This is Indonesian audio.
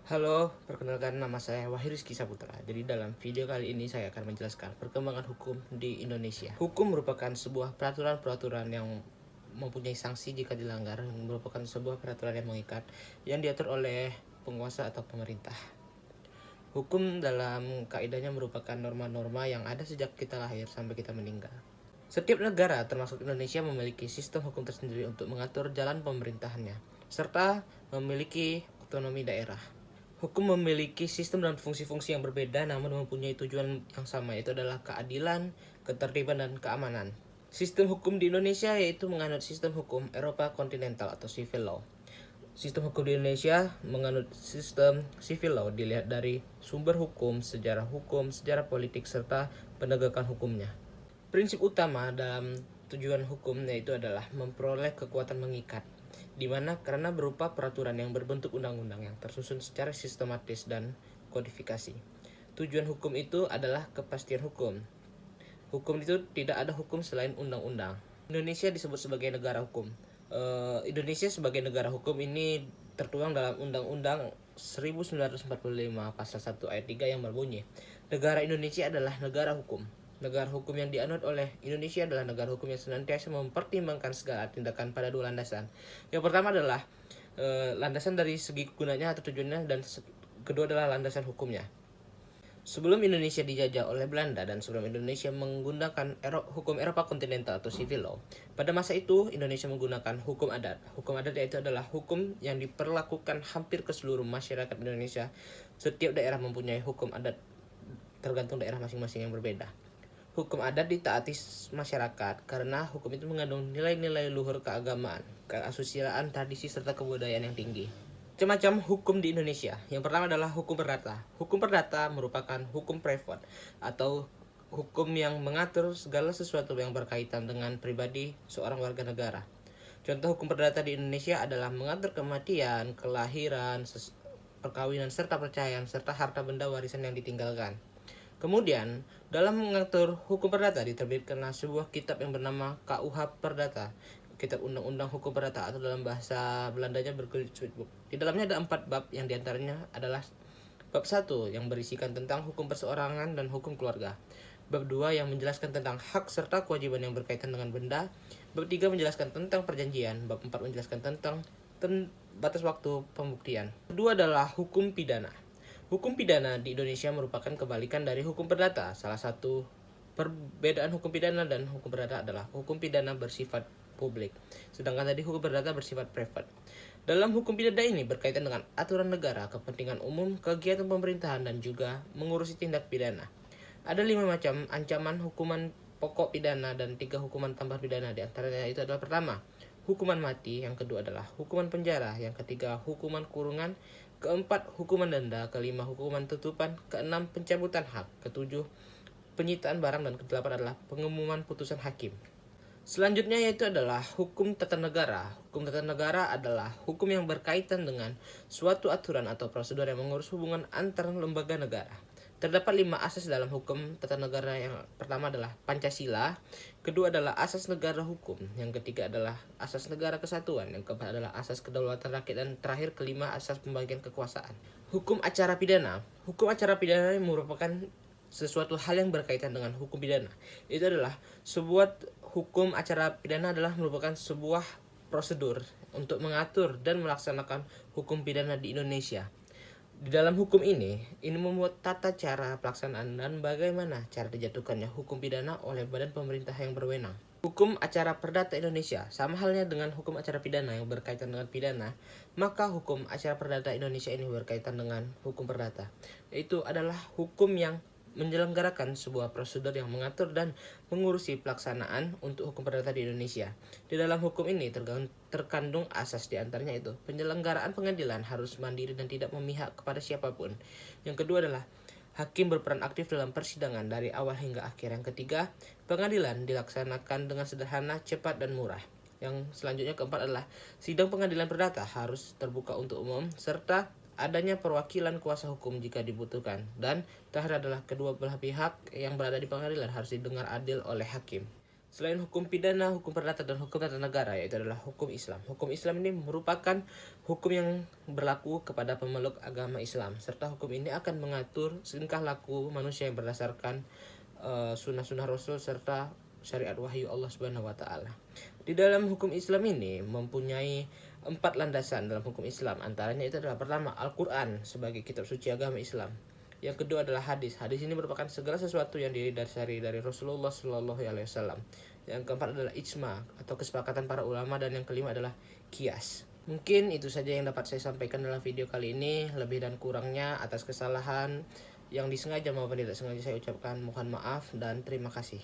Halo, perkenalkan nama saya Wahyu Rizky Saputra. Jadi dalam video kali ini saya akan menjelaskan perkembangan hukum di Indonesia. Hukum merupakan sebuah peraturan-peraturan yang mempunyai sanksi jika dilanggar, yang merupakan sebuah peraturan yang mengikat yang diatur oleh penguasa atau pemerintah. Hukum dalam kaidahnya merupakan norma-norma yang ada sejak kita lahir sampai kita meninggal. Setiap negara, termasuk Indonesia, memiliki sistem hukum tersendiri untuk mengatur jalan pemerintahannya, serta memiliki otonomi daerah. Hukum memiliki sistem dan fungsi-fungsi yang berbeda namun mempunyai tujuan yang sama, yaitu adalah keadilan, ketertiban, dan keamanan. Sistem hukum di Indonesia yaitu menganut sistem hukum Eropa kontinental atau civil law. Sistem hukum di Indonesia menganut sistem civil law dilihat dari sumber hukum, sejarah politik, serta penegakan hukumnya. Prinsip utama dalam tujuan hukum yaitu adalah memperoleh kekuatan mengikat, di mana karena berupa peraturan yang berbentuk undang-undang yang tersusun secara sistematis dan kodifikasi. Tujuan hukum itu adalah kepastian hukum. Hukum itu tidak ada hukum selain undang-undang. Indonesia disebut sebagai negara hukum. Indonesia sebagai negara hukum ini tertuang dalam Undang-Undang 1945 pasal 1 ayat 3 yang berbunyi, negara Indonesia adalah negara hukum. Negara hukum yang dianut oleh Indonesia adalah negara hukum yang senantiasa mempertimbangkan segala tindakan pada dua landasan. Yang pertama adalah landasan dari segi gunanya atau tujuannya, dan kedua adalah landasan hukumnya. Sebelum Indonesia dijajah oleh Belanda dan sebelum Indonesia menggunakan hukum Eropa kontinental atau civil law, pada masa itu Indonesia menggunakan hukum adat. Hukum adat yaitu adalah hukum yang diperlakukan hampir ke seluruh masyarakat Indonesia. Setiap daerah mempunyai hukum adat tergantung daerah masing-masing yang berbeda. Hukum adat ditaati masyarakat karena hukum itu mengandung nilai-nilai luhur keagamaan, keasusiliaan, tradisi, serta kebudayaan yang tinggi. Macam-macam hukum di Indonesia. Yang pertama adalah hukum perdata. Hukum perdata merupakan hukum privat atau hukum yang mengatur segala sesuatu yang berkaitan dengan pribadi seorang warga negara. Contoh hukum perdata di Indonesia adalah mengatur kematian, kelahiran, perkawinan, serta perceraian, serta harta benda warisan yang ditinggalkan. Kemudian, dalam mengatur hukum perdata diterbitkanlah sebuah kitab yang bernama KUH Perdata, Kitab Undang-Undang Hukum Perdata, atau dalam bahasa Belandanya Berkeliswitboek. Di dalamnya ada 4 bab, yang diantaranya adalah bab 1 yang berisikan tentang hukum perseorangan dan hukum keluarga. Bab 2 yang menjelaskan tentang hak serta kewajiban yang berkaitan dengan benda. Bab 3 menjelaskan tentang perjanjian. Bab 4 menjelaskan tentang batas waktu pembuktian. Kedua adalah hukum pidana. Hukum pidana di Indonesia merupakan kebalikan dari hukum perdata. Salah satu perbedaan hukum pidana dan hukum perdata adalah hukum pidana bersifat publik, sedangkan tadi hukum perdata bersifat privat. Dalam hukum pidana ini berkaitan dengan aturan negara, kepentingan umum, kegiatan pemerintahan, dan juga mengurusi tindak pidana. Ada 5 macam ancaman hukuman pokok pidana dan 3 hukuman tambah pidana. Di antaranya itu adalah: pertama, hukuman mati; yang kedua adalah hukuman penjara; yang ketiga, hukuman kurungan; keempat, hukuman denda; kelima, hukuman tutupan; keenam, pencabutan hak; ketujuh, penyitaan barang; dan kedelapan adalah pengumuman putusan hakim. Selanjutnya yaitu adalah hukum tata negara. Hukum tata negara adalah hukum yang berkaitan dengan suatu aturan atau prosedur yang mengurus hubungan antar lembaga negara. Terdapat 5 asas dalam hukum tata negara. Yang pertama adalah Pancasila, kedua adalah asas negara hukum, yang ketiga adalah asas negara kesatuan, yang keempat adalah asas kedaulatan rakyat, dan terakhir kelima asas pembagian kekuasaan. Hukum acara pidana. Hukum acara pidana merupakan sesuatu hal yang berkaitan dengan hukum pidana. Itu adalah sebuah hukum acara pidana adalah merupakan sebuah prosedur untuk mengatur dan melaksanakan hukum pidana di Indonesia. Di dalam hukum ini membuat tata cara pelaksanaan dan bagaimana cara dijatuhkannya hukum pidana oleh badan pemerintah yang berwenang. Hukum acara perdata Indonesia sama halnya dengan hukum acara pidana yang berkaitan dengan pidana, maka hukum acara perdata Indonesia ini berkaitan dengan hukum perdata. Itu adalah hukum yang menyelenggarakan sebuah prosedur yang mengatur dan mengurusi pelaksanaan untuk hukum perdata di Indonesia. Di dalam hukum ini terkandung asas, diantaranya itu penyelenggaraan pengadilan harus mandiri dan tidak memihak kepada siapapun. Yang kedua adalah hakim berperan aktif dalam persidangan dari awal hingga akhir. Yang ketiga, pengadilan dilaksanakan dengan sederhana, cepat, dan murah. Yang selanjutnya keempat adalah sidang pengadilan perdata harus terbuka untuk umum, serta adanya perwakilan kuasa hukum jika dibutuhkan. Dan terakhir adalah kedua belah pihak yang berada di pengadilan harus didengar adil oleh hakim. Selain hukum pidana, hukum perdata, dan hukum tata negara, yaitu adalah hukum Islam. Hukum Islam ini merupakan hukum yang berlaku kepada pemeluk agama Islam, serta hukum ini akan mengatur tingkah laku manusia yang berdasarkan sunnah-sunnah Rasul serta syariat wahyu Allah Subhanahu wa taala. Di dalam hukum Islam ini mempunyai 4 landasan dalam hukum Islam. Antaranya itu adalah pertama, Al-Qur'an sebagai kitab suci agama Islam. Yang kedua adalah hadis. Hadis ini merupakan segala sesuatu yang didasari dari Rasulullah Shallallahu Alaihi Wasallam. Yang keempat adalah ijma atau kesepakatan para ulama, dan yang kelima adalah kias. Mungkin itu saja yang dapat saya sampaikan dalam video kali ini. Lebih dan kurangnya atas kesalahan yang disengaja maupun tidak sengaja saya ucapkan mohon maaf dan terima kasih.